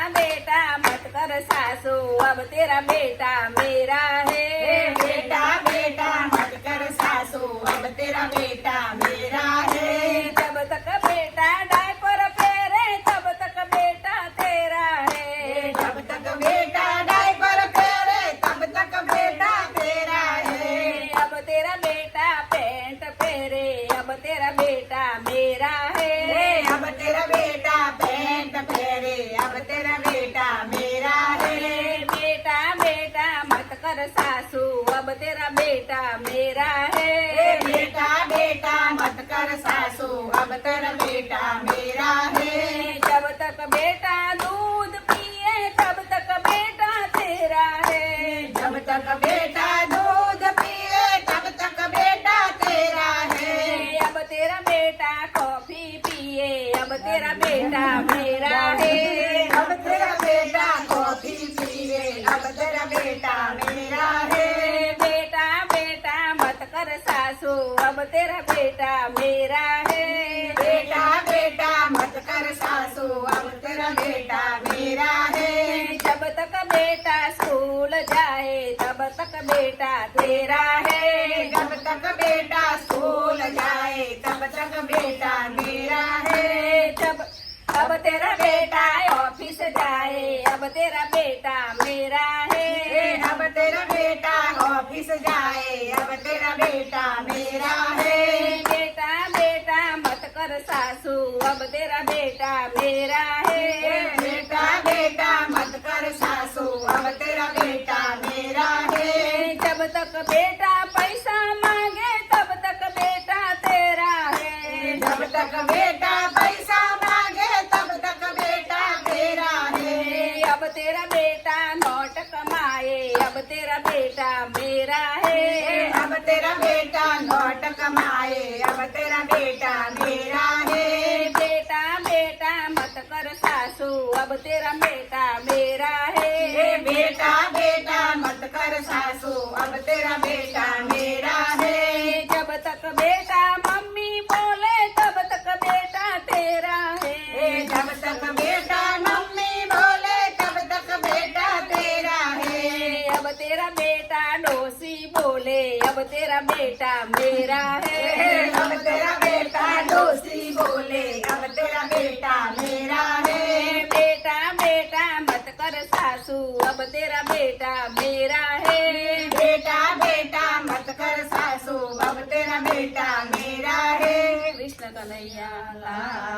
बेटा मत कर सासू, अब तेरा बेटा मेरा है। बेटा बेटा मत कर सासू, अब तेरा बेटा मेरा है। जब तक बेटा डायपर फेरे तब तक बेटा तेरा है। जब तक बेटा डायपर फेरे तब तक बेटा तेरा है। अब तेरा बेटा पैंट फेरे अब तेरा बेटा मेरा है। अब तेरा बेटा पैंट फेरे अब तेरा बेटा मेरा है। बेटा बेटा मत कर सासू, अब तेरा बेटा मेरा है। बेटा बेटा मत कर सासू, अब तेरा बेटा मेरा है। जब तक बेटा दूध पिए तब तक बेटा तेरा है। जब तक बेटा दूध पिए तब तक बेटा तेरा है। अब तेरा बेटा कॉफी पिए अब तेरा बेटा मेरा है। अब तेरा बेटा कॉफी पिए अब तेरा बेटा मेरा है। बेटा बेटा मत कर सासू, अब तेरा बेटा मेरा है। बेटा बेटा मत कर सासू, अब तेरा बेटा मेरा है। जब तक बेटा स्कूल जाए तब तक बेटा तेरा है। जब तक बेटा स्कूल जाए तब तक बेटा मेरा है। जब अब तेरा बेटा ऑफिस जाए अब तेरा बेटा मेरा है। अब तेरा बेटा ऑफिस जाए अब तेरा बेटा मेरा है। बेटा बेटा मत कर सासू, अब तेरा बेटा मेरा है। बेटा बेटा मत कर सासू, अब तेरा बेटा मेरा है। जब तक बेटा पैसा मांगे तब तक बेटा तेरा है। जब तक बेटा पैसा मांगे तब तक बेटा तेरा है। अब तेरा बेटा नोट कमाए अब तेरा बेटा मेरा है। अब तेरा बेटा नोट कमाए अब तेरा बेटा मेरा है। बेटा बेटा मत कर सासू, अब तेरा बेटा मेरा है। बेटा बेटा मत कर सासू, अब तेरा बेटा मेरा है। जब तक बेटा मम्मी बोले तब तक बेटा तेरा है। जब तक बेटा मम्मी बोले तब तक बेटा तेरा है। अब तेरा बेटा डोसी बोले अब तेरा बेटा मेरा है। अब तेरा बेटा दोस्ती बोले अब तेरा बेटा मेरा है। बेटा बेटा मत कर सासू, अब तेरा बेटा मेरा है। बेटा बेटा मत कर सासू, अब तेरा बेटा मेरा है। कृष्ण कन्हैया लाल।